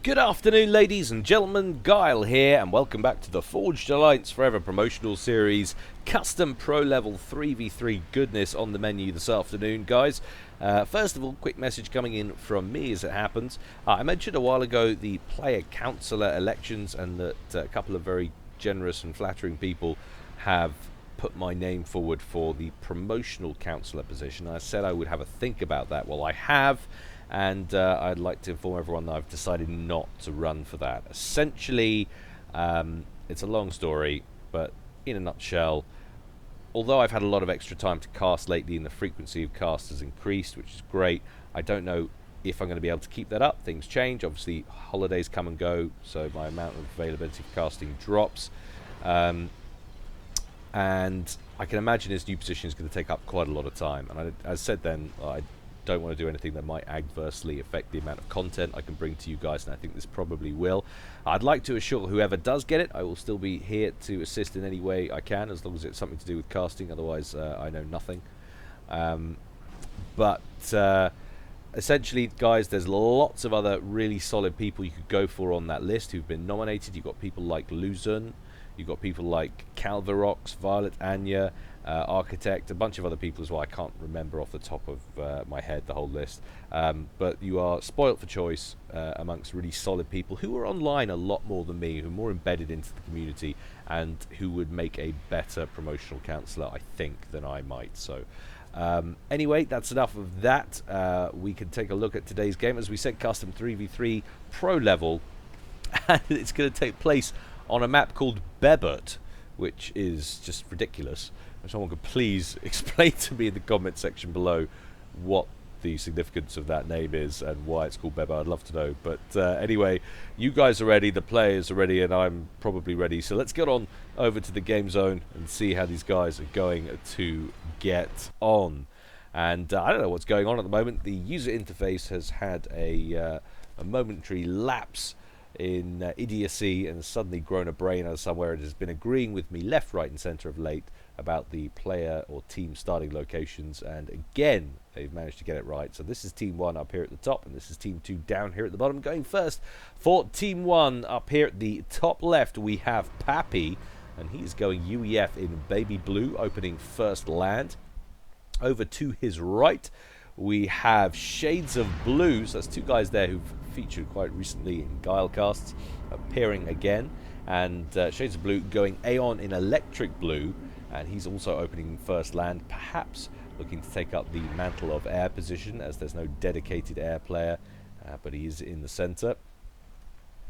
Good afternoon, ladies and gentlemen. Guile here, and welcome back to the Forged Alliance Forever promotional series. Custom Pro Level 3v3 goodness on the menu this afternoon, guys. First of all, quick message coming in from me as it happens. I mentioned a while ago the player councillor elections, and that a couple of very generous and flattering people have put my name forward for the promotional councillor position. I said I would have a think about that. Well, I have. And I'd like to inform everyone that I've decided not to run for that. Essentially, it's a long story, but in a nutshell, although I've had a lot of extra time to cast lately and the frequency of cast has increased, which is great, I don't know if I'm going to be able to keep that up. Things change. Obviously, holidays come and go, so my amount of availability for casting drops. And I can imagine this new position is going to take up quite a lot of time. And as said then, I don't want to do anything that might adversely affect the amount of content I can bring to you guys, and I think this probably will. I'd like to assure whoever does get it, I will still be here to assist in any way I can, as long as it's something to do with casting. Otherwise, I know nothing. But essentially, guys, there's lots of other really solid people you could go for on that list who've been nominated. You've got people like Luzon, you've got people like Calvarox, Violet Anya, Architect, a bunch of other people as well. I can't remember off the top of my head the whole list, but you are spoilt for choice amongst really solid people who are online a lot more than me, who are more embedded into the community, and who would make a better promotional counsellor, I think, than I might. So anyway, that's enough of that. We can take a look at today's game. As we said, custom 3v3 pro level, and it's going to take place on a map called Bebert, which is just ridiculous. If someone could please explain to me in the comment section below what the significance of that name is and why it's called Bebert. I'd love to know. But anyway, you guys are ready, the players are ready, and I'm probably ready. So let's get on over to the game zone and see how these guys are going to get on. And I don't know what's going on at the moment. The user interface has had a momentary lapse in idiocy and suddenly grown a brain out of somewhere. It has been agreeing with me left, right and centre of late about the player or team starting locations, and again they've managed to get it right. So this is team 1 up here at the top, and this is team 2 down here at the bottom. Going first for team 1 up here at the top left, we have Pappy, and he's going UEF in baby blue, opening first land. Over to his right we have Shades of Blue. So that's two guys there who've featured quite recently in Guile casts, appearing again. And Shades of Blue going Aeon in electric blue, and he's also opening first land, perhaps looking to take up the mantle of air position, as there's no dedicated air player, but he is in the centre.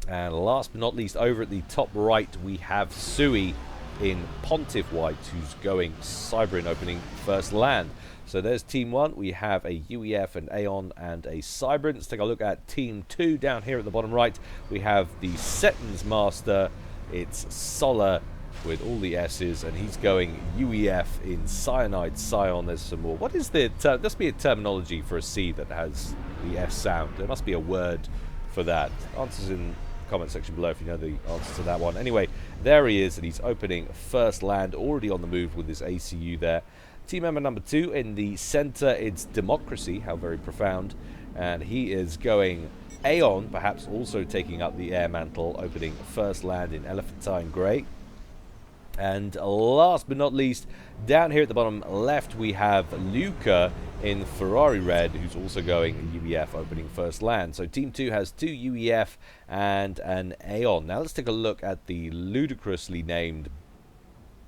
And last but not least, over at the top right, we have Sui in Pontiff White, who's going Cybrin, opening first land. So there's team 1. We have a UEF, an Aeon, and a Cybrin. Let's take a look at team 2 down here at the bottom right. We have the Setton's Master. It's Solar with all the S's, and he's going UEF in Cyanide Scion. There's some more. What is the there must be a terminology for a C that has the F sound. There must be a word for that. Answers in the comment section below if you know the answer to that one. Anyway, there he is, and he's opening first land, already on the move with his ACU there. Team member number 2 in the center, it's Democracy, how very profound, and he is going Aeon, perhaps also taking up the air mantle, opening first land in Elephantine Grey. And last but not least, down here at the bottom left, we have Luca in Ferrari Red, who's also going UEF, opening first land. So Team 2 has 2 UEF and an Aeon. Now let's take a look at the ludicrously named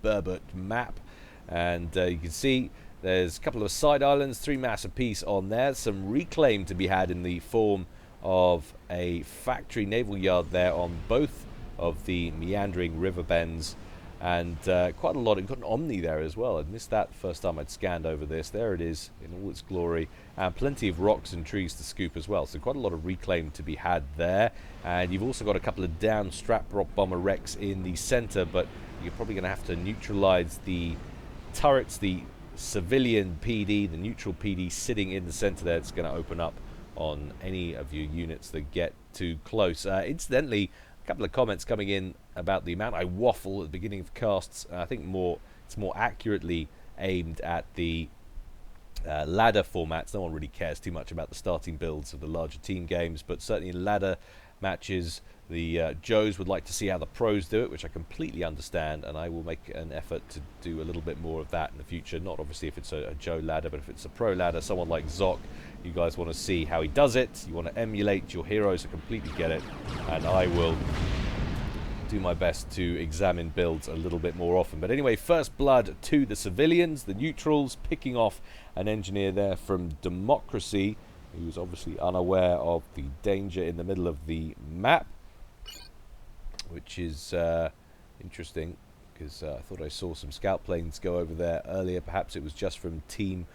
Bebert map. And you can see there's a couple of side islands, 3 mass apiece on there. Some reclaim to be had in the form of a factory naval yard there on both of the meandering river bends. And quite a lot. We've got an Omni there as well. I missed that the first time I'd scanned over this. There it is in all its glory. And plenty of rocks and trees to scoop as well. So quite a lot of reclaim to be had there. And you've also got a couple of down strap rock bomber wrecks in the center. But you're probably going to have to neutralize the turrets, the civilian PD, the neutral PD sitting in the center there. It's going to open up on any of your units that get too close. Incidentally, a couple of comments coming in about the amount I waffle at the beginning of casts. I think it's more accurately aimed at the ladder formats. No one really cares too much about the starting builds of the larger team games, but certainly in ladder matches. The Joes would like to see how the pros do it, which I completely understand, and I will make an effort to do a little bit more of that in the future. Not obviously if it's a Joe ladder, but if it's a pro ladder, someone like Zoc, you guys want to see how he does it, you want to emulate your heroes, I completely get it, and I will do my best to examine builds a little bit more often. But anyway, first blood to the civilians, the neutrals, picking off an engineer there from Democracy, who's obviously unaware of the danger in the middle of the map, which is interesting, because I thought I saw some scout planes go over there earlier. Perhaps it was just from Team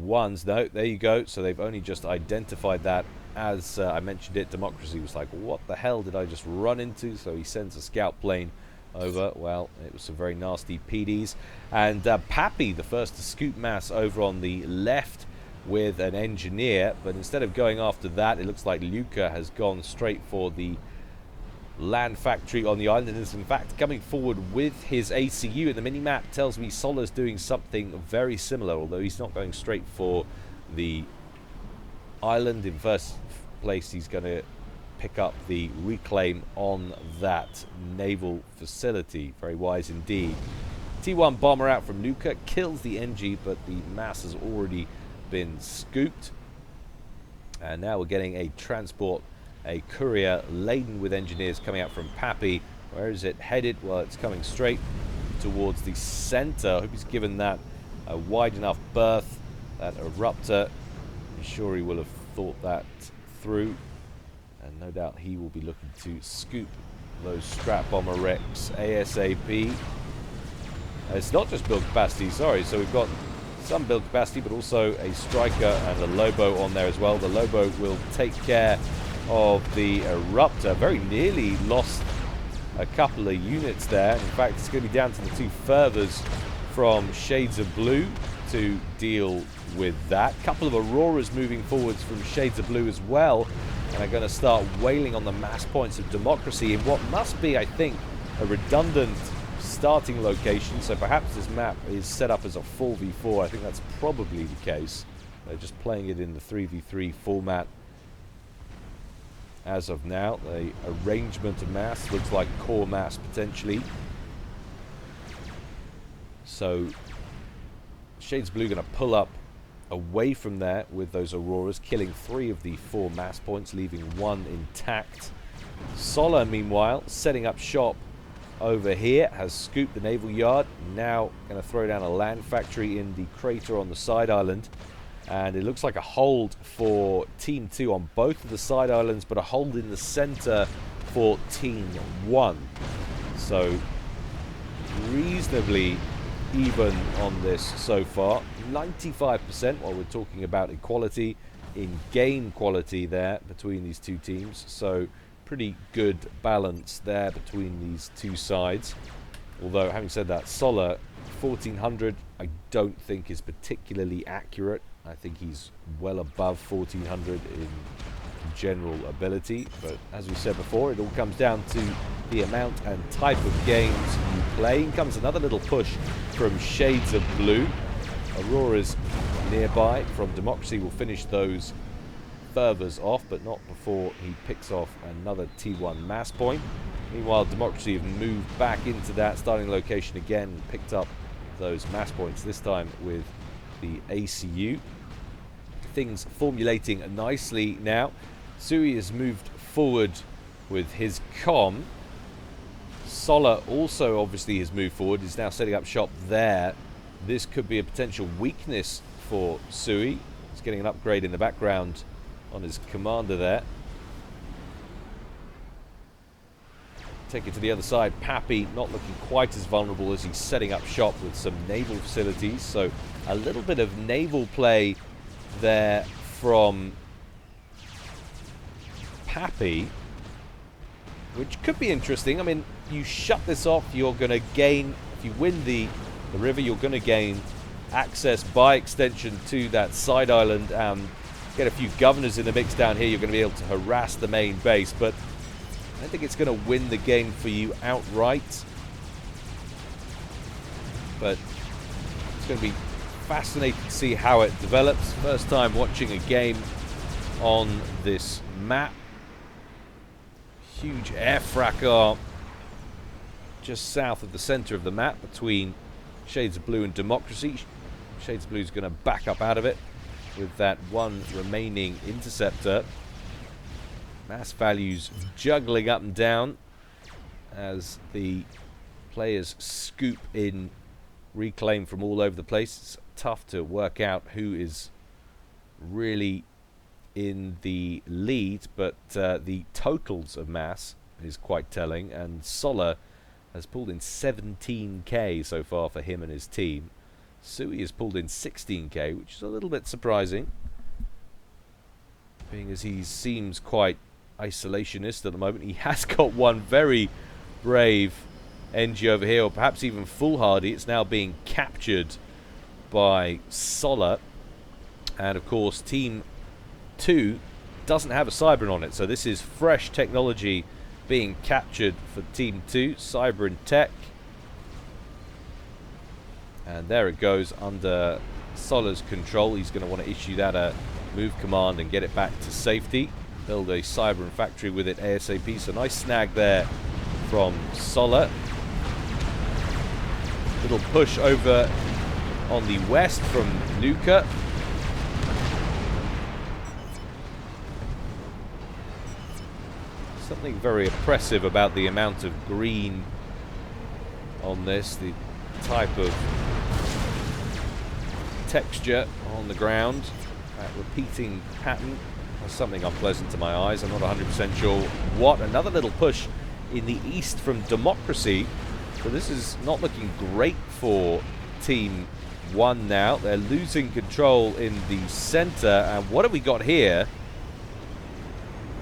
1's. No, there you go. So they've only just identified that. As I mentioned it, Democracy was like, what the hell did I just run into? So he sends a scout plane over. Well, it was some very nasty PDs. And Pappy, the first to scoop mass over on the left with an engineer. But instead of going after that, it looks like Luca has gone straight for the land factory on the island, and is in fact coming forward with his ACU. And the minimap tells me Sola's doing something very similar, although he's not going straight for the island. In first place, he's going to pick up the reclaim on that naval facility. Very wise indeed. T1 bomber out from Luca, kills the NG, but the mass has already been scooped. And now we're getting a transport, a courier laden with engineers coming out from Pappy. Where is it headed? Well, it's coming straight towards the center. I hope he's given that a wide enough berth, that eruptor. I'm sure he will have thought that through, and no doubt he will be looking to scoop those strap bomber wrecks ASAP. It's not just build capacity, sorry, so we've got some build capacity, but also a striker and a Lobo on there as well. The Lobo will take care of the eruptor. Very nearly lost a couple of units there. In fact, it's going to be down to the two furthers from Shades of Blue to deal with that. Couple of Auroras moving forwards from Shades of Blue as well, and are going to start wailing on the mass points of Democracy in what must be, I think, a redundant starting location. So perhaps this map is set up as a 4v4. I think that's probably the case. They're just playing it in the 3v3 format as of now. The arrangement of mass looks like core mass potentially. So Shades Blue going to pull up away from there with those Auroras, killing 3 of the 4 mass points, leaving 1 intact. Sola, meanwhile, setting up shop over here, has scooped the naval yard. Now going to throw down a land factory in the crater on the side island. And it looks like a hold for Team 2 on both of the side islands, but a hold in the center for Team 1. So reasonably even on this so far. 95% while we're talking about equality in game quality there between these two teams. So pretty good balance there between these two sides. Although, having said that, Sola 1400 I don't think is particularly accurate. I think he's well above 1400 in general ability, but as we said before, it all comes down to the amount and type of games you play. In comes another little push from Shades of Blue. Aurora's nearby from Democracy will finish those furthers off, but not before he picks off another T1 mass point. Meanwhile, Democracy have moved back into that starting location again, picked up those mass points, this time with the ACU. Things formulating nicely now. Sui has moved forward with his comm. Sola also obviously has moved forward, is now setting up shop there. This could be a potential weakness for Sui. He's getting an upgrade in the background on his commander there. Take it to the other side. Pappy not looking quite as vulnerable as he's setting up shop with some naval facilities. So a little bit of naval play there from Pappy, which could be interesting. I mean, you shut this off, you're going to gain, if you win the river, you're going to gain access by extension to that side island. Get a few governors in the mix down here, you're going to be able to harass the main base, but I don't think it's going to win the game for you outright. But it's going to be fascinating to see how it develops. First time watching a game on this map. Huge air fracas just south of the center of the map between Shades of Blue and Democracy. Shades of Blue is going to back up out of it with that one remaining interceptor. Mass values juggling up and down as the players scoop in reclaim from all over the place. It's tough to work out who is really in the lead, but the totals of mass is quite telling, and Solar has pulled in 17k so far for him and his team. Sui has pulled in 16k, which is a little bit surprising, being as he seems quite isolationist at the moment. He has got one very brave NG over here, or perhaps even foolhardy. It's now being captured by Solar, and of course Team 2 doesn't have a Cybran on it, so this is fresh technology being captured for Team 2, Cybran Tech. And there it goes under Solar's control. He's going to want to issue that a move command and get it back to safety. Build a Cybran factory with it ASAP. So nice snag there from Solar. Little push over on the west from Luca. Something very oppressive about the amount of green on this, the type of texture on the ground, that repeating pattern. That's something unpleasant to my eyes. I'm not 100% sure what. Another little push in the east from Democracy. So this is not looking great for Team 1 now. They're losing control in the center. And what have we got here?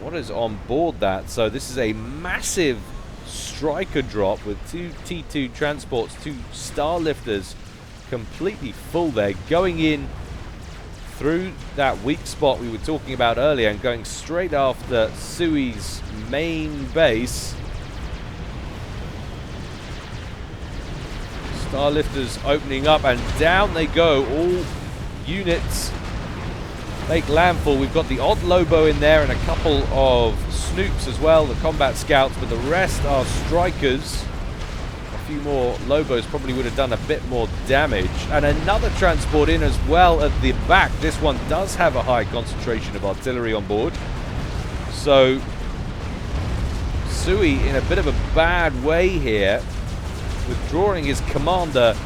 What is on board that? So this is a massive striker drop with 2 T2 transports, 2 Starlifters completely full there, going in through that weak spot we were talking about earlier and going straight after Sui's main base. Starlifters opening up and down they go. All units make landfall. We've got the odd Lobo in there and a couple of Snoops as well, the combat scouts, but the rest are strikers. A few more Lobos probably would have done a bit more damage. And another transport in as well at the back. This one does have a high concentration of artillery on board. So Sui in a bit of a bad way here, withdrawing his commander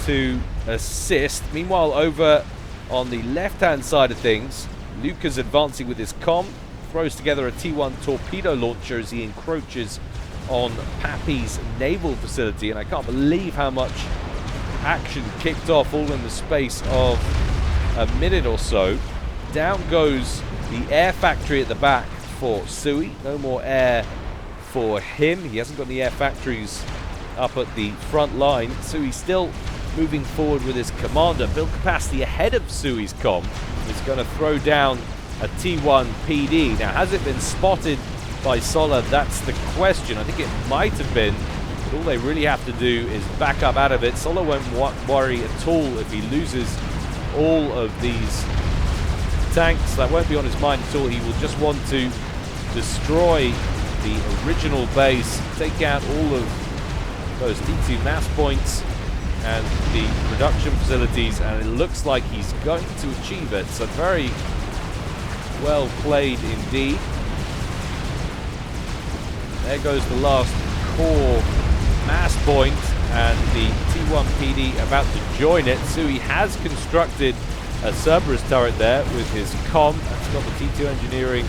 to assist. Meanwhile, over on the left-hand side of things, Luca's advancing with his comm, throws together a T1 torpedo launcher as he encroaches on Pappy's naval facility, and I can't believe how much action kicked off all in the space of a minute or so. Down goes the air factory at the back for Sui. No more air for him. He hasn't got any air factories up at the front line. Sui still moving forward with his commander. Build capacity ahead of Sui's comm. He's going to throw down a T1 PD. Now, has it been spotted by Solar? That's the question. I think it might have been, but all they really have to do is back up out of it. Solar won't worry at all if he loses all of these tanks. That won't be on his mind at all. He will just want to destroy the original base, take out all of those T2 mass points and the production facilities, and it looks like he's going to achieve it. So very well played indeed. There goes the last core mass point, and the T1 PD about to join it. Sui has constructed a Cerberus turret there with his comm. That's got the T2 engineering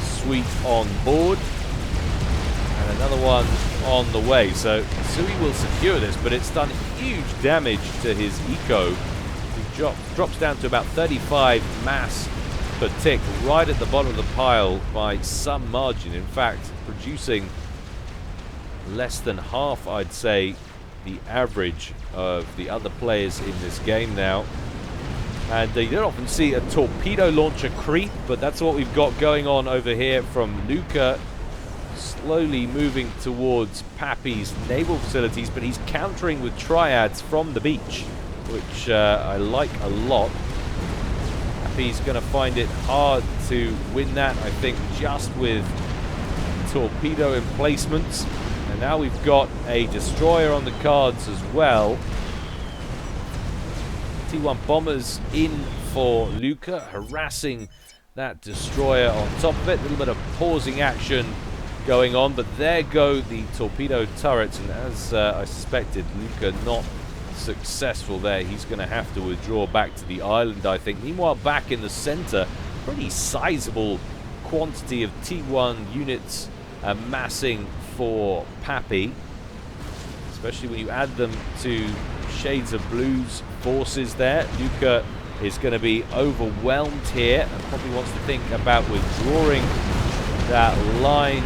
suite on board, and another one on the way. So Sui will secure this, but it's done huge damage to his eco. He drops down to about 35 mass per tick, right at the bottom of the pile by some margin. In fact, producing less than half, I'd say, the average of the other players in this game now. And you don't often see a torpedo launcher creep, but that's what we've got going on over here from Luca, slowly moving towards Pappy's naval facilities, but he's countering with triads from the beach, which I like a lot. Pappy's going to find it hard to win that, I think, just with torpedo emplacements. And now we've got a destroyer on the cards as well. T1 bombers in for Luca, harassing that destroyer on top of it. A little bit of pausing action going on, but there go the torpedo turrets, and as I suspected, Luca not successful there. He's going to have to withdraw back to the island, I think. Meanwhile, back in the center, pretty sizable quantity of T1 units amassing for Pappy, especially when you add them to Shades of Blue's forces there. Luca is going to be overwhelmed here and probably wants to think about withdrawing that line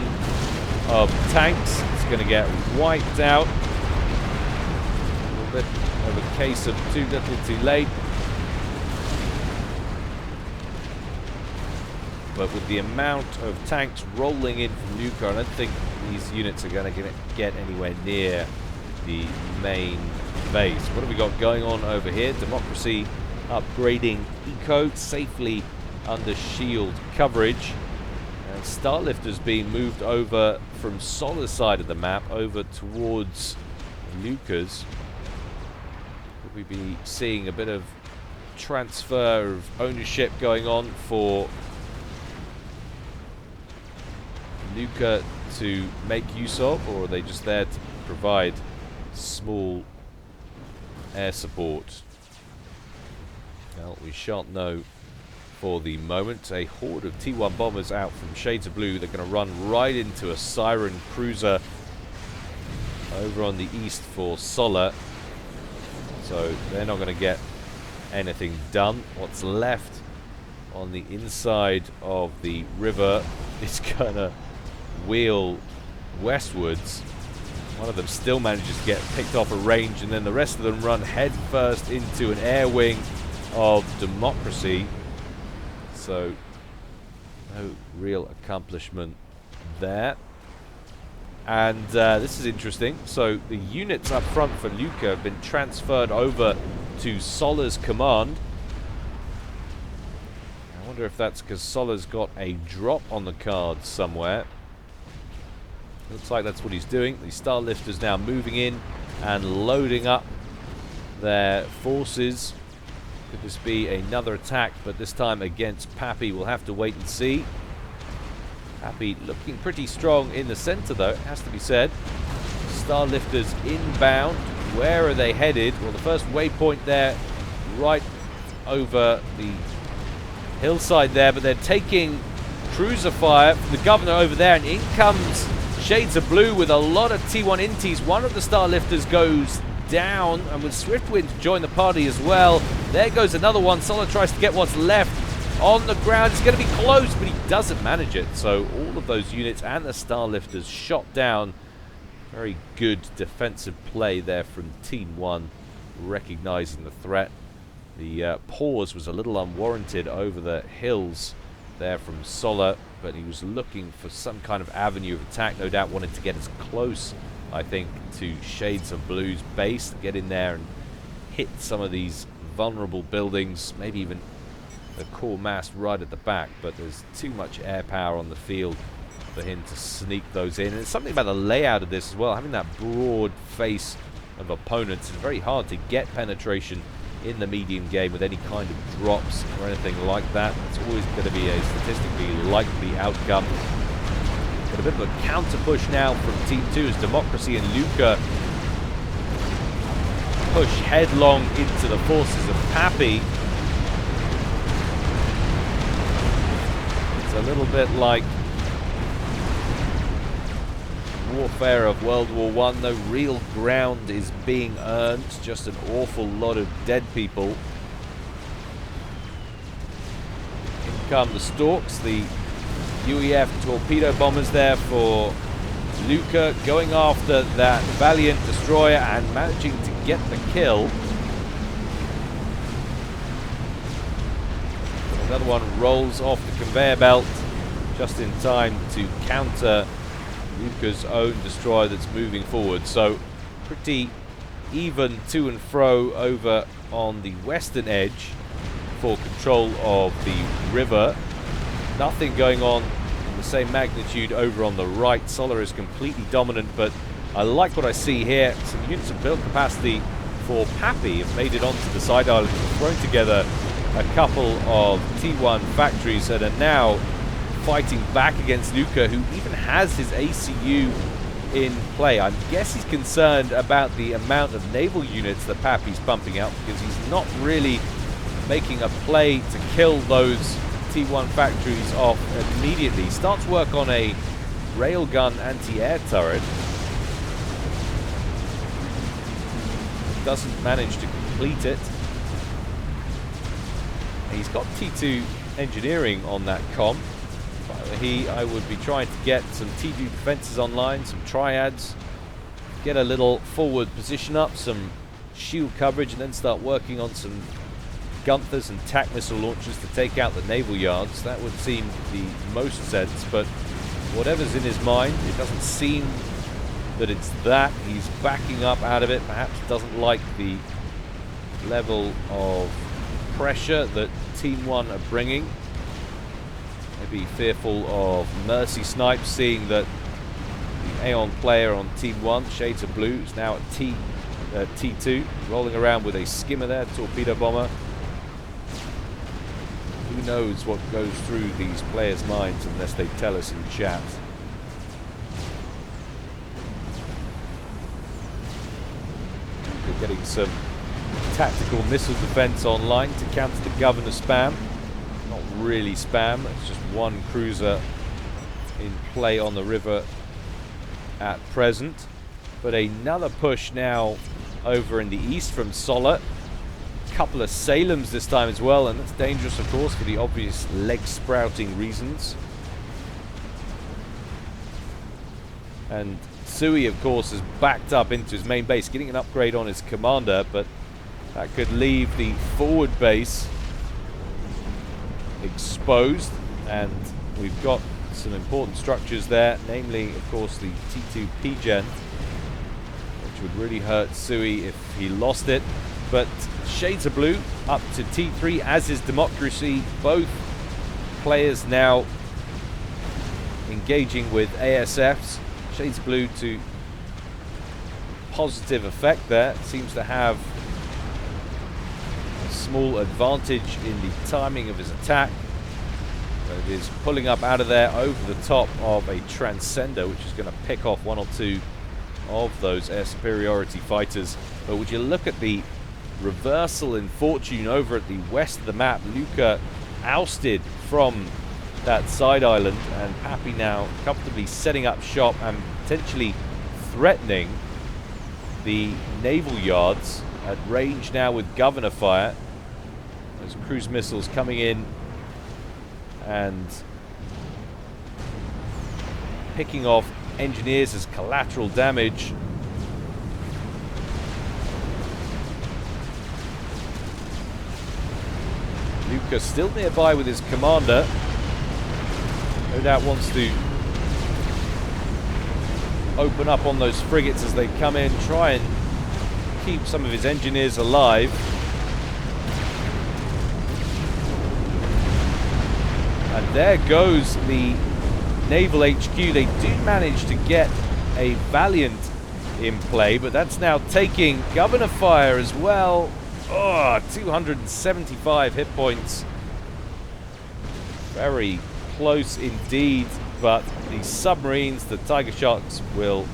of tanks. It's going to get wiped out. A little bit of a case of too little too late. But with the amount of tanks rolling in from Luca, I don't think these units are going to get anywhere near the main base. What have we got going on over here? Democracy upgrading eco safely under shield coverage. And Starlifter's being moved over from Solar's side of the map over towards Luca's. Could we be seeing a bit of transfer of ownership going on for Luca to make use of, or are they just there to provide small air support? Well, we shan't know for the moment. A horde of T1 bombers out from Shades of Blue. They're going to run right into a Siren cruiser over on the east for Solar. So they're not going to get anything done. What's left on the inside of the river is going to wheel westwards. One of them still manages to get picked off a range, and then the rest of them run head first into an air wing of Democracy. So no real accomplishment there. And this is interesting. So the units up front for Luca have been transferred over to Solar's command. I wonder if that's because Solar's got a drop on the card somewhere. Looks like that's what he's doing. The Starlifters now moving in and loading up their forces. Could this be another attack, but this time against Pappy? We'll have to wait and see. Pappy looking pretty strong in the center, though, it has to be said. Starlifters inbound. Where are they headed? Well, the first waypoint there, right over the hillside there, but they're taking cruiser fire from the governor over there, and in comes Shades of Blue with a lot of T1 inties. One of the Starlifters goes down, and with Swiftwind to join the party as well. There goes another one. Solar tries to get what's left on the ground. It's going to be close, but he doesn't manage it. So all of those units and the Starlifters shot down. Very good defensive play there from Team 1, recognizing the threat. The pause was a little unwarranted over the hills there from Solar, but he was looking for some kind of avenue of attack, no doubt wanted to get as close, I think, to Shades of Blue's base, get in there and hit some of these vulnerable buildings, maybe even the core mass right at the back, but there's too much air power on the field for him to sneak those in. And it's something about the layout of this as well, having that broad face of opponents. It's very hard to get penetration in the medium game with any kind of drops or anything like that. It's always going to be a statistically likely outcome. But a bit of a counter push now from Team 2 as Democracy and Luca push headlong into the forces of Pappy. It's a little bit like warfare of World War I. No real ground is being earned, just an awful lot of dead people. In come the Storks, the UEF torpedo bombers there for Luca, going after that Valiant destroyer and managing to get the kill. Another one rolls off the conveyor belt just in time to counter Luca's own destroyer that's moving forward. So pretty even to and fro over on the western edge for control of the river. Nothing going on the same magnitude over on the right. Solar is completely dominant, but I like what I see here. Some units of build capacity for Pappy have made it onto the side island, thrown together a couple of T1 factories that are now fighting back against Luca, who even has his ACU in play. I guess he's concerned about the amount of naval units that Pappy's pumping out, because he's not really making a play to kill those T1 factories off immediately. Starts work on a railgun anti-air turret. Doesn't manage to complete it. He's got T2 engineering on that comm. I would be trying to get some T2 defenses online, some triads, get a little forward position up, some shield coverage, and then start working on some Gunthers and TAC missile launchers to take out the naval yards. That would seem the most sense, but whatever's in his mind, it doesn't seem that it's that. He's backing up out of it, perhaps doesn't like the level of pressure that Team 1 are bringing. Maybe fearful of mercy snipes, seeing that the Aeon player on Team 1, Shades of Blue, is now at T2, rolling around with a skimmer there, torpedo bomber. Who knows what goes through these players' minds unless they tell us in chat. We're getting some tactical missile defense online to counter the governor spam. Not really spam, it's just one cruiser in play on the river at present. But another push now over in the east from Solar. Couple of Salems this time as well, and that's dangerous, of course, for the obvious leg sprouting reasons. And Sui, of course, is backed up into his main base, getting an upgrade on his commander, but that could leave the forward base exposed, and we've got some important structures there, namely, of course, the T2 P-Gen, which would really hurt Sui if he lost it. But Shades of Blue up to T3, as is Democracy. Both players now engaging with ASFs. Shades of Blue to positive effect there. Seems to have a small advantage in the timing of his attack. So it is pulling up out of there over the top of a Transcender, which is going to pick off one or two of those air superiority fighters. But would you look at the reversal in fortune over at the west of the map? Luca ousted from that side island, and Pappy now comfortably setting up shop and potentially threatening the naval yards at range now with governor fire. Those cruise missiles coming in and picking off engineers as collateral damage. Luca still nearby with his commander. No doubt wants to open up on those frigates as they come in, try and keep some of his engineers alive. And there goes the naval HQ. They do manage to get a Valiant in play, but that's now taking governor fire as well. Oh, 275 hit points. Very close indeed, but the submarines, the Tiger Sharks, will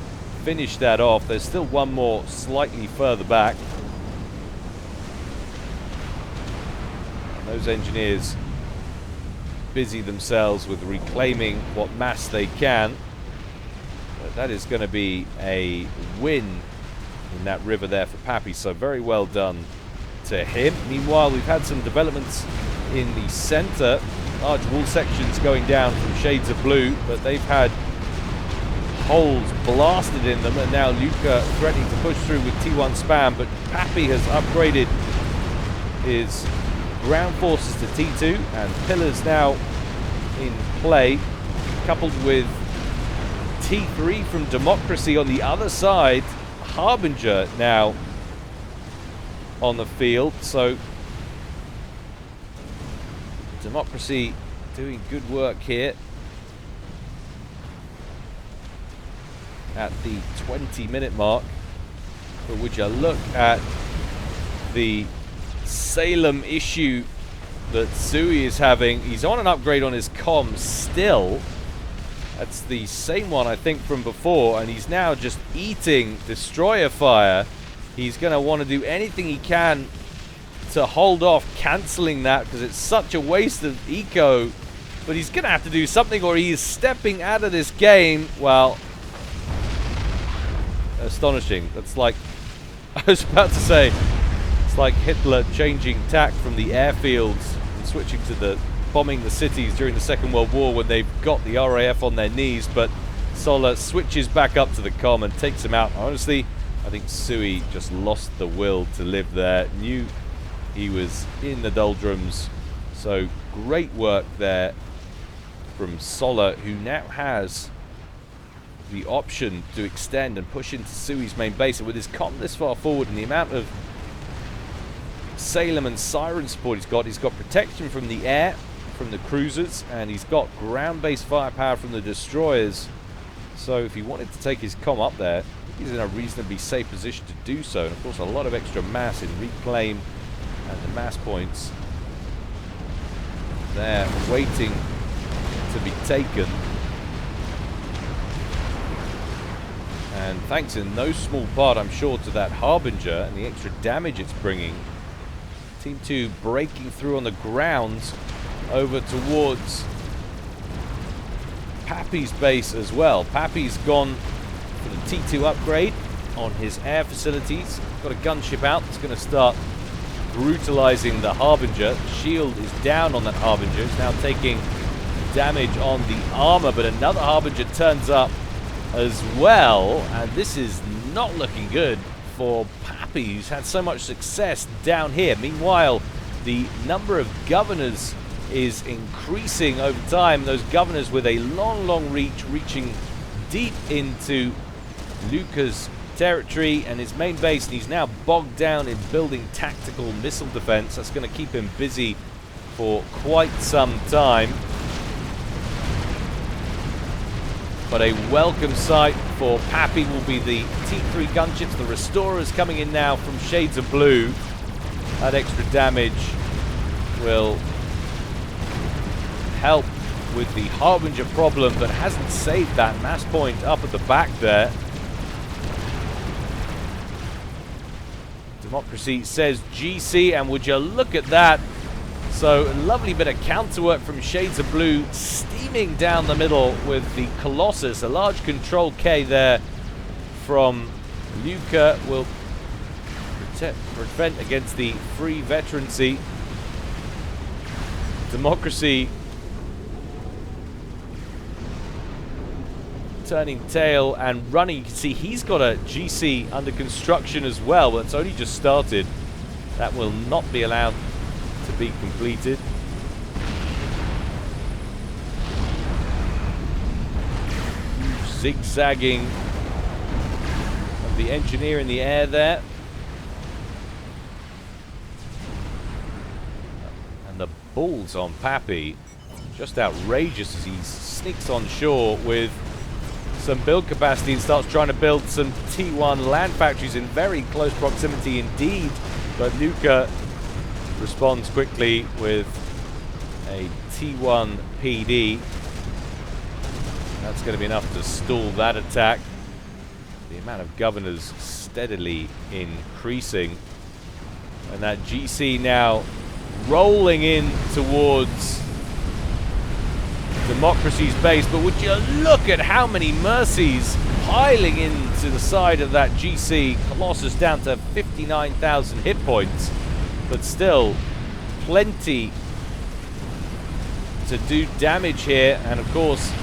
finish that off. There's still one more slightly further back. And those engineers busy themselves with reclaiming what mass they can. But that is going to be a win in that river there for Pappy, so very well done to him. Meanwhile, we've had some developments in the center. Large wall sections going down from Shades of Blue, but they've had holes blasted in them, and now Luca threatening to push through with T1 spam, but Pappy has upgraded his ground forces to T2, and pillars now in play, coupled with T3 from Democracy on the other side. Harbinger now on the field, so Democracy doing good work here. at the 20-minute mark. But would you look at the Salem issue that Sui is having. He's on an upgrade on his comms still. That's the same one, I think, from before, and he's now just eating destroyer fire. He's going to want to do anything he can to hold off cancelling that, because it's such a waste of eco. But he's going to have to do something, or he is stepping out of this game. Well, astonishing. That's like, I was about to say, it's like Hitler changing tack from the airfields and switching to the bombing the cities during the Second World War when they've got the RAF on their knees. But Solar switches back up to the comm and takes him out. Honestly, I think Sui just lost the will to live there. Knew he was in the doldrums. So great work there from Solar, who now has the option to extend and push into Sui's main base. And with his comm this far forward and the amount of Salem and Siren support he's got protection from the air, from the cruisers, and he's got ground-based firepower from the destroyers. So if he wanted to take his comm up there, he's in a reasonably safe position to do so. And of course, a lot of extra mass in reclaim and the mass points there waiting to be taken. And thanks in no small part, I'm sure, to that Harbinger and the extra damage it's bringing. Team 2 breaking through on the ground over towards Pappy's base as well. Pappy's gone for the T2 upgrade on his air facilities. Got a gunship out. It's going to start brutalizing the Harbinger. The shield is down on that Harbinger. It's now taking damage on the armor, but another Harbinger turns up as well, and this is not looking good for Pappy, who's had so much success down here. Meanwhile, the number of governors is increasing over time. Those governors with a long reach, reaching deep into Luca's territory and his main base, and he's now bogged down in building tactical missile defense. That's going to keep him busy for quite some time. But a welcome sight for Pappy will be the T3 gunships. The Restorers coming in now from Shades of Blue. That extra damage will help with the Harbinger problem, but hasn't saved that mass point up at the back there. Democracy says GC, and would you look at that? So a lovely bit of counterwork from Shades of Blue, steaming down the middle with the Colossus. A large control K there from Luca will prevent against the free veterancy. Democracy turning tail and running. You can see he's got a GC under construction as well, but it's only just started. That will not be allowed to be completed. Zigzagging of the engineer in the air there. And the balls on Pappy, just outrageous as he sneaks on shore with some build capacity and starts trying to build some T1 land factories in very close proximity indeed. But Luca responds quickly with a T1 PD. That's going to be enough to stall that attack. The amount of governors steadily increasing. And that GC now rolling in towards Democracy's base. But would you look at how many Mercies piling into the side of that GC. Colossus down to 59,000 hit points. But still, plenty to do damage here. And of course,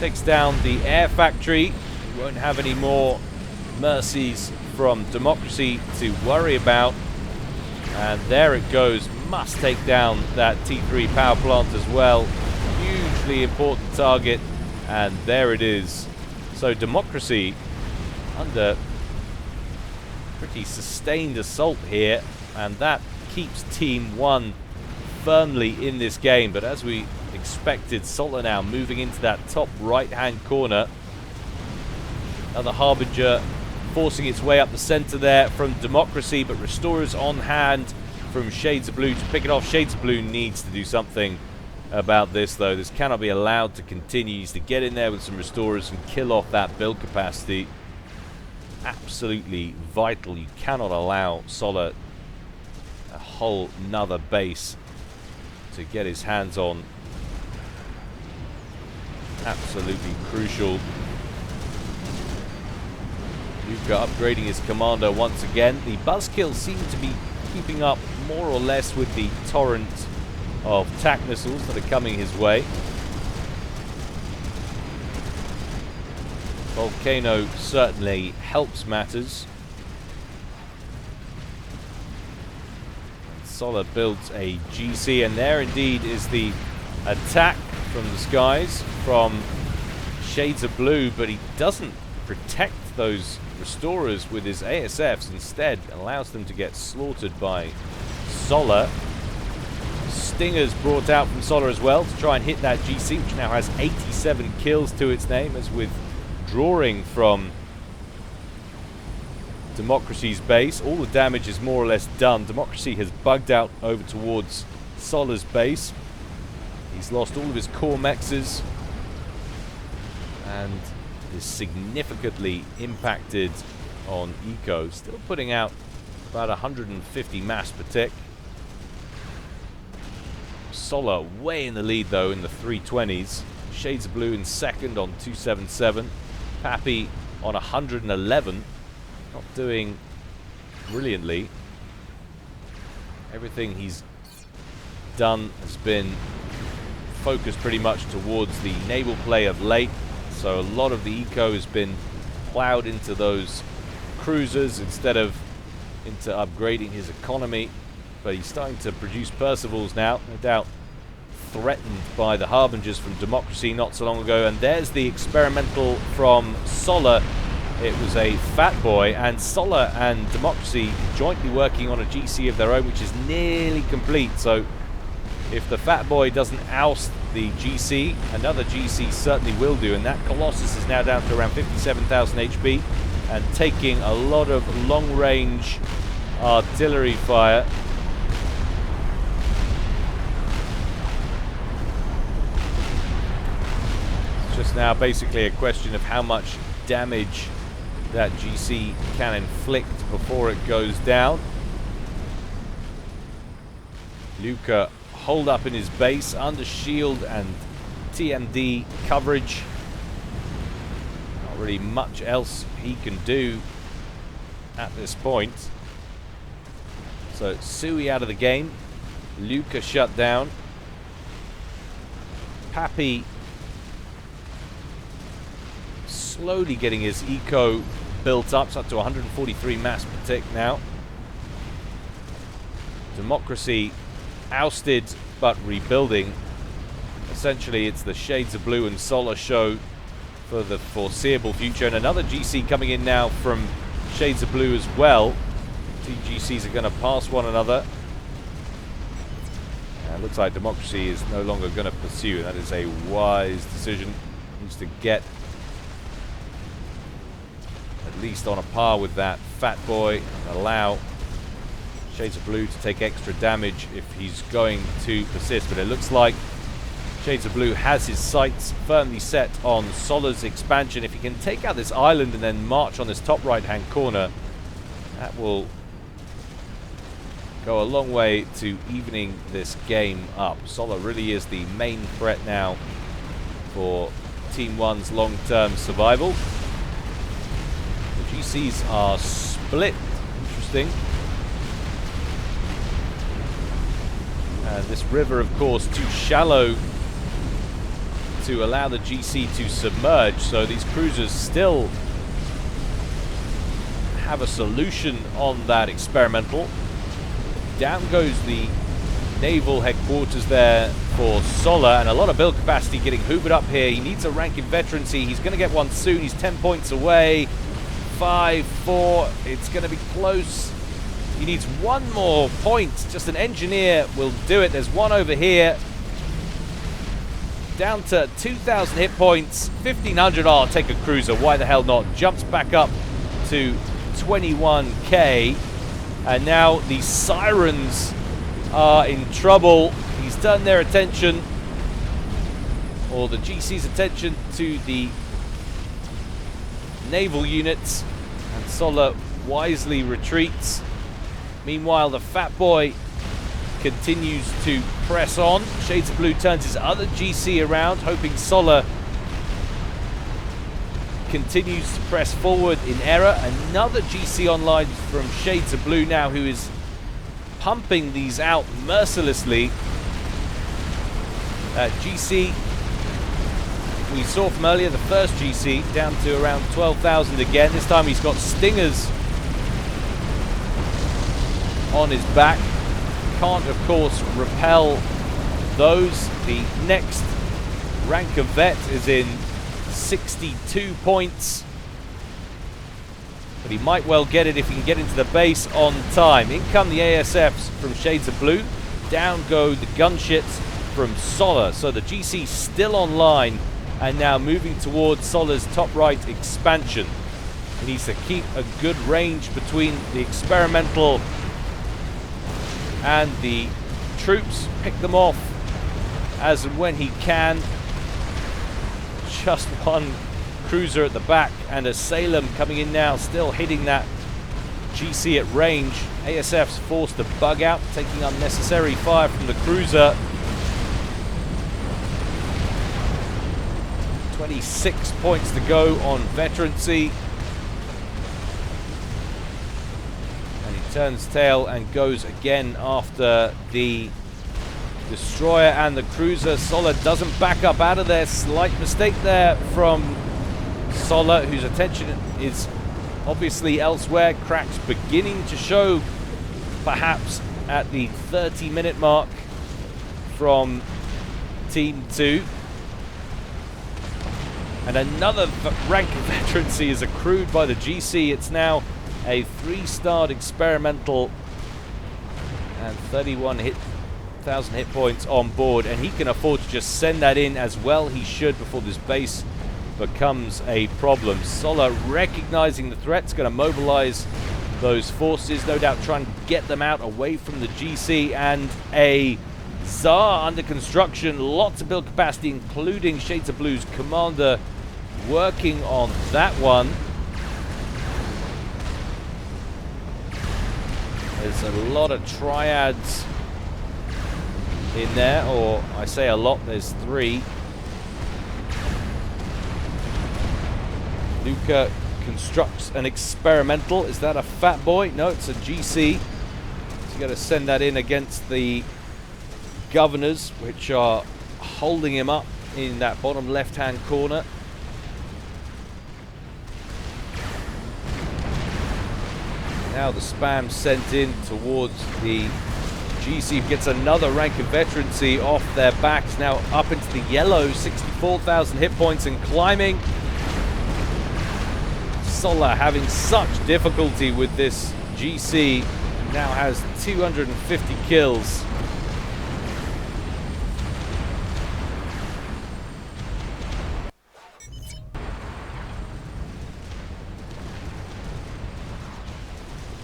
takes down the air factory. We won't have any more Mercies from Democracy to worry about. And there it goes. Must take down that T3 power plant as well. Hugely important target. And there it is. So Democracy under pretty sustained assault here. And that keeps Team 1 firmly in this game. But as we expected, Solar now moving into that top right-hand corner. Another Harbinger forcing its way up the center there from Democracy, but Restorers on hand from Shades of Blue to pick it off. Shades of Blue needs to do something about this, though. This cannot be allowed to continue. He needs to get in there with some Restorers and kill off that build capacity. Absolutely vital. You cannot allow Solar a whole nother base to get his hands on. Absolutely crucial. Luca upgrading his commander once again. The buzzkills seem to be keeping up more or less with the torrent of TAC missiles that are coming his way. Volcano certainly helps matters. Solar builds a GC, and there indeed is the attack from the skies from Shades of Blue, but he doesn't protect those Restorers with his ASFs. Instead allows them to get slaughtered by Solar. Stingers brought out from Solar as well to try and hit that GC, which now has 87 kills to its name, as withdrawing from Democracy's base. All the damage is more or less done. Democracy has bugged out over towards Solar's base. He's lost all of his core mexes and is significantly impacted on eco. Still putting out about 150 mass per tick. Solar way in the lead though in the 320s. Shades of Blue in second on 277. Pappy on 111. Not doing brilliantly. Everything he's done has been focused pretty much towards the naval play of late. So a lot of the eco has been plowed into those cruisers instead of into upgrading his economy. But he's starting to produce Percivals now, no doubt threatened by the Harbingers from Democracy not so long ago. And there's the experimental from Solar. It was a Fat Boy, and Solar and Democracy jointly working on a GC of their own, which is nearly complete. So if the Fat Boy doesn't oust the GC, another GC certainly will do, and that Colossus is now down to around 57,000 HP and taking a lot of long-range artillery fire. It's just now basically a question of how much damage that GC can inflict before it goes down. Luca holed up in his base under shield and TMD coverage. Not really much else he can do at this point. So Sui out of the game. Luca shut down. Pappy slowly getting his eco built up. It's up to 143 mass per tick now. Democracy ousted but rebuilding. Essentially it's the Shades of Blue and Solar show for the foreseeable future, and another GC coming in now from Shades of Blue as well. Two GCs are going to pass one another. It looks like Democracy is no longer going to pursue. That is a wise decision. Needs to get at least on a par with that Fat Boy and allow Shades of Blue to take extra damage if he's going to persist. But it looks like Shades of Blue has his sights firmly set on Solar's expansion. If he can take out this island and then march on this top right-hand corner, that will go a long way to evening this game up. Solar really is the main threat now for Team 1's long-term survival. The GCs are split. Interesting. And this river, of course, too shallow to allow the GC to submerge, so these cruisers still have a solution on that experimental. Down goes the naval headquarters there for Solar, and a lot of build capacity getting hoovered up here. He needs a rank in veterancy. He's going to get one soon. He's 10 points away. 5, 4. It's going to be close. He needs one more point. Just an engineer will do it. There's one over here. down to 2,000 hit points, 1,500. Oh, I'll take a cruiser. Why the hell not? Jumps back up to 21k. And now the Sirens are in trouble. He's turned their attention, or the GC's attention, to the naval units. And Solar wisely retreats. Meanwhile, the Fat Boy continues to press on. Shades of Blue turns his other GC around, hoping Solar continues to press forward in error. Another GC online from Shades of Blue now, who is pumping these out mercilessly. GC we saw from earlier, the first GC, down to around 12,000 again. This time he's got Stingers on his back. Can't, of course, repel those. The next rank of vet is in 62 points. But he might well get it if he can get into the base on time. In come the ASFs from Shades of Blue. Down go the gunships from Solar. So the GC still online and now moving towards Solar's top right expansion. He needs to keep a good range between the experimental and the troops, pick them off as and when he can. Just one cruiser at the back and a Salem coming in now, still hitting that GC at range. ASF's forced to bug out, taking unnecessary fire from the cruiser. 26 points to go on veterancy. Turns tail and goes again after the destroyer and the cruiser. Solar doesn't back up out of there. Slight mistake there from Solar, whose attention is obviously elsewhere. Cracks beginning to show, perhaps at the 30-minute mark from Team 2. And another rank of veterancy is accrued by the GC. It's now a 3-starred experimental and 31,000 hit points on board, and he can afford to just send that in as well. He should, before this base becomes a problem. Solar, recognizing the threat's going to mobilize those forces, no doubt trying to get them out away from the GC. And a Tsar under construction, lots of build capacity, including Shades of Blue's commander working on that one. There's a lot of triads in there, or I say a lot, there's 3. Luca constructs an experimental. Is that a Fat Boy? No, it's a GC. So you got to send that in against the Governors, which are holding him up in that bottom left-hand corner. Now the spam sent in towards the GC, who gets another rank of veterancy off their backs. Now up into the yellow, 64,000 hit points and climbing. Solar having such difficulty with this GC, now has 250 kills.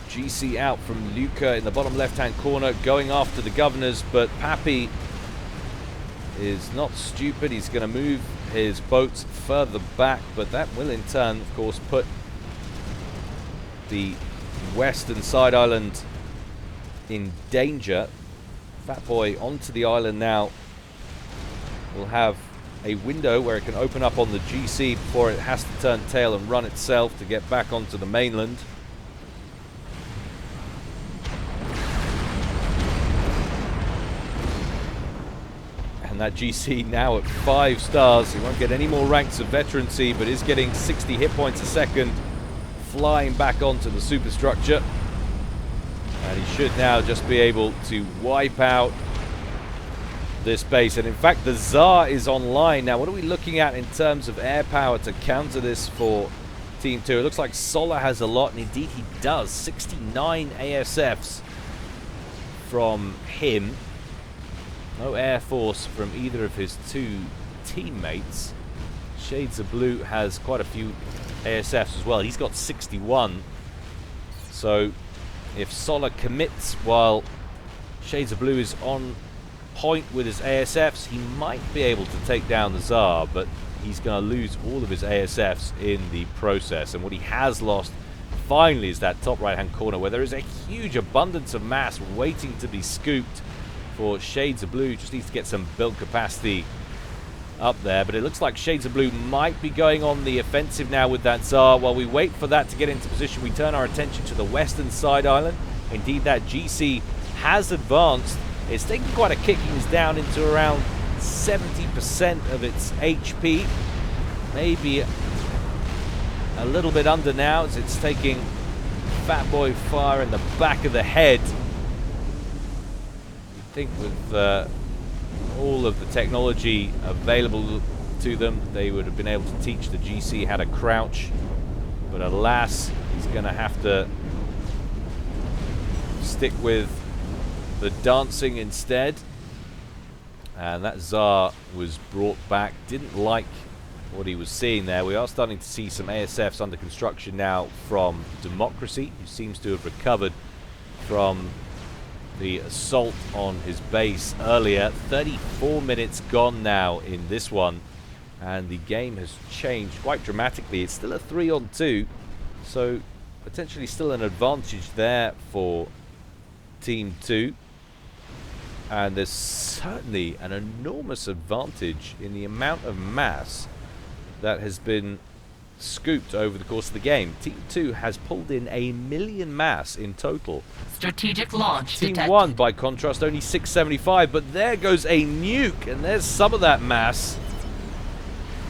GC out from Luca in the bottom left-hand corner, going after the Governors, but Pappy is not stupid. He's going to move his boats further back, but that will in turn, of course, put the western side island in danger. Fat Boy onto the island now. Will have a window where it can open up on the GC before it has to turn tail and run itself to get back onto the mainland. And that GC now at 5 stars. He won't get any more ranks of veterancy, but is getting 60 hit points a second, flying back onto the superstructure. And he should now just be able to wipe out this base. And in fact, the Tsar is online. Now, what are we looking at in terms of air power to counter this for Team 2? It looks like Solar has a lot, and indeed he does. 69 ASFs from him. No air force from either of his 2 teammates. Shades of Blue has quite a few ASFs as well. He's got 61. So if Solar commits while Shades of Blue is on point with his ASFs, he might be able to take down the Tsar, but he's going to lose all of his ASFs in the process. And what he has lost finally is that top right hand corner, where there is a huge abundance of mass waiting to be scooped for Shades of Blue. Just needs to get some build capacity up there, but it looks like Shades of Blue might be going on the offensive now with that Tsar. While we wait for that to get into position, we turn our attention to the western side island. Indeed, that GC has advanced. It's taken quite a kicking. It's down into around 70% of its HP. Maybe a little bit under now, as it's taking Fat Boy fire in the back of the head. I think with all of the technology available to them, they would have been able to teach the GC how to crouch. But alas, he's going to have to stick with the dancing instead. And that Tsar was brought back. Didn't like what he was seeing there. We are starting to see some ASFs under construction now from Democracy, who seems to have recovered from the assault on his base earlier. 34 minutes gone now in this one, and the game has changed quite dramatically. It's still a 3-on-2, so potentially still an advantage there for Team 2. And there's certainly an enormous advantage in the amount of mass that has been scooped over the course of the game. Team 2 has pulled in 1 million mass in total. Strategic launch Team detected. 1, by contrast, only 675, but there goes a nuke, and there's some of that mass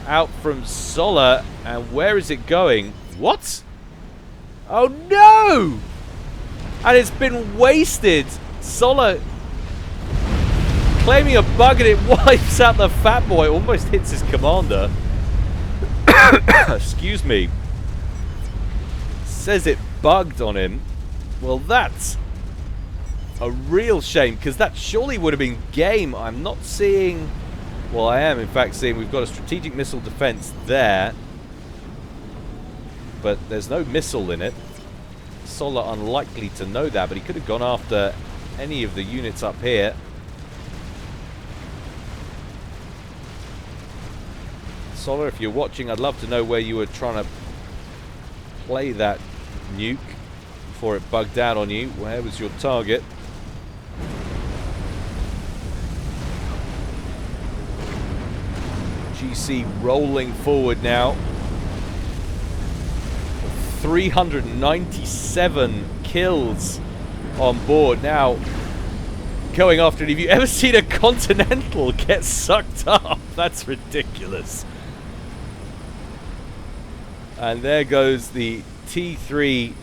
out from Solar. And where is it going? What? Oh no! And it's been wasted. Solar claiming a bug, and it wipes out the Fat Boy. Almost hits his commander. Excuse me. Says it bugged on him. Well, that's a real shame, because that surely would have been game. I'm not seeing... Well, I am in fact seeing we've got a strategic missile defense there, but there's no missile in it. Solar unlikely to know that, but he could have gone after any of the units up here. Solar, if you're watching, I'd love to know where you were trying to play that nuke before it bugged out on you. Where was your target? GC rolling forward now. 397 kills on board. Now, going after it. Have you ever seen a Continental get sucked up? That's ridiculous. And there goes the T3,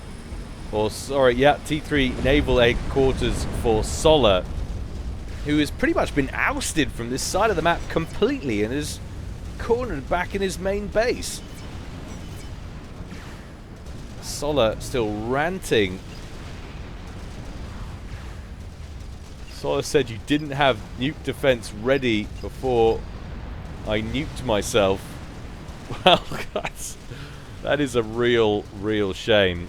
or sorry, yeah, T3 Naval Headquarters for Solar, who has pretty much been ousted from this side of the map completely and is cornered back in his main base. Solar still ranting. Solar said you didn't have nuke defense ready before I nuked myself. Well, that is a real shame.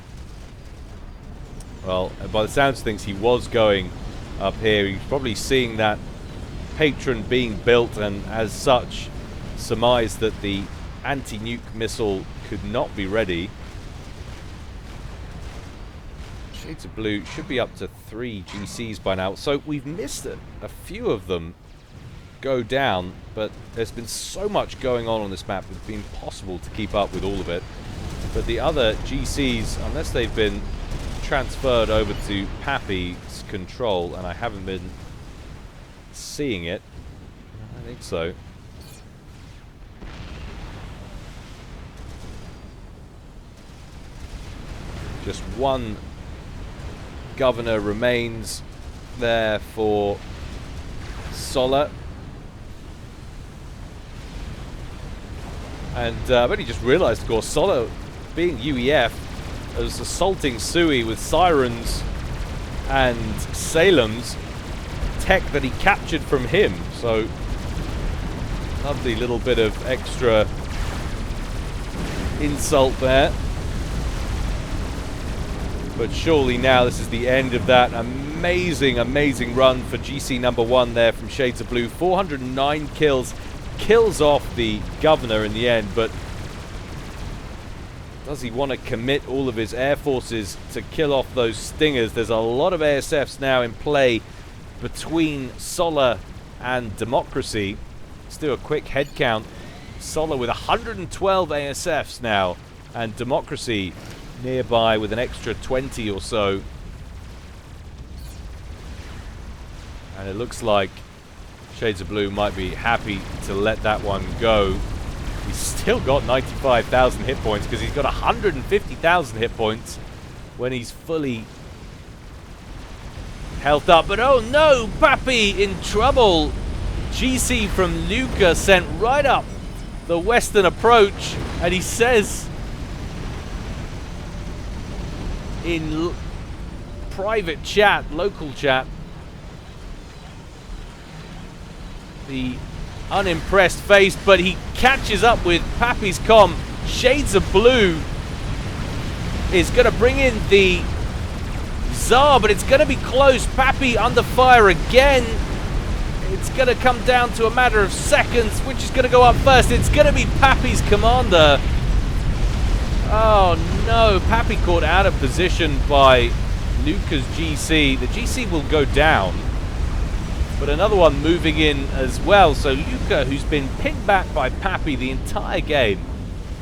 Well, by the sounds of things, he was going up here. He was probably seeing that Patron being built, and as such surmised that the anti-nuke missile could not be ready. Shades of Blue should be up to 3 GCs by now, so we've missed a few of them go down, but there's been so much going on this map, it's been impossible to keep up with all of it. But the other GCs, unless they've been transferred over to Pappy's control, and I haven't been seeing it, I think so. Just one governor remains there for Solar. And I've only just realised, of course, Solar, being UEF, was assaulting Sui with Sirens and Salem's tech that he captured from him. So Lovely little bit of extra insult there. But surely now this is the end of that amazing, amazing run for GC number 1 there from Shades of Blue. 409 kills. Kills off the governor in the end, but does he want to commit all of his air forces to kill off those stingers? There's a lot of ASFs now in play between Solar and Democracy. Let's do a quick head count. Solar with 112 ASFs now, and Democracy nearby with an extra 20 or so. And it looks like Shades of Blue might be happy to let that one go. He's still got 95,000 hit points because he's got 150,000 hit points when he's fully health up. But oh no, Pappy in trouble. GC from Luca sent right up the western approach, and he says in private chat, local chat, the unimpressed face, but he catches up with Pappy's comm. Shades of Blue is going to bring in the Tsar, but it's going to be close. Pappy under fire again. It's going to come down to a matter of seconds. Which is going to go up first? It's going to be Pappy's commander. Oh no, Pappy caught out of position by Luca's GC. The GC will go down, but another one moving in as well. So Luca, who's been pinned back by Pappy the entire game,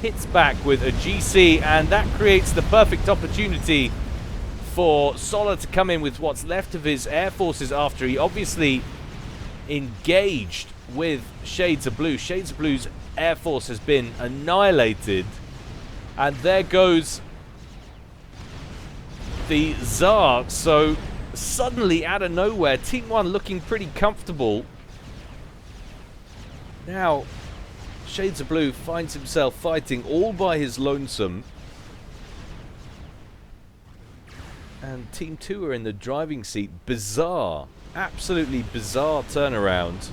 hits back with a GC, and that creates the perfect opportunity for Solar to come in with what's left of his air forces after he obviously engaged with Shades of Blue. Shades of Blue's air force has been annihilated. And there goes the Tsar. So suddenly, out of nowhere, Team 1 looking pretty comfortable. Now, Shades of Blue finds himself fighting all by his lonesome. And Team 2 are in the driving seat. Bizarre. Absolutely bizarre turnaround.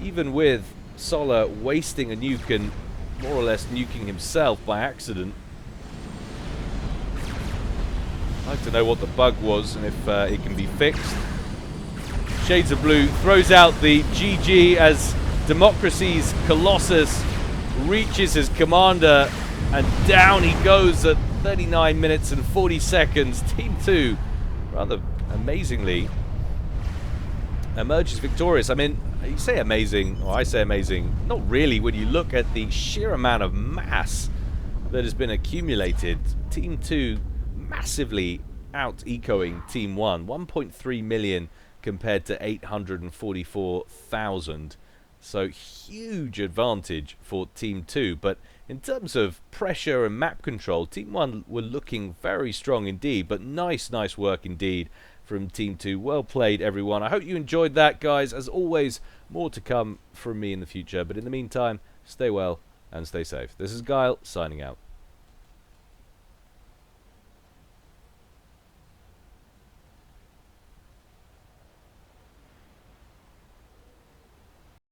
Even with Solar wasting a nuke and more or less nuking himself by accident. I'd like to know what the bug was and if it can be fixed. Shades of Blue throws out the GG as Democracy's Colossus reaches his commander, and down he goes at 39 minutes and 40 seconds. Team 2, rather amazingly, emerges victorious. I mean, you say amazing, or I say amazing, not really when you look at the sheer amount of mass that has been accumulated. Team 2 massively out-ecoing Team 1. 1.3 million compared to 844,000. So huge advantage for Team 2. But in terms of pressure and map control, Team 1 were looking very strong indeed. But nice work indeed from Team 2. Well played, everyone. I hope you enjoyed that, guys. As always, more to come from me in the future. But in the meantime, stay well and stay safe. This is Guile, signing out.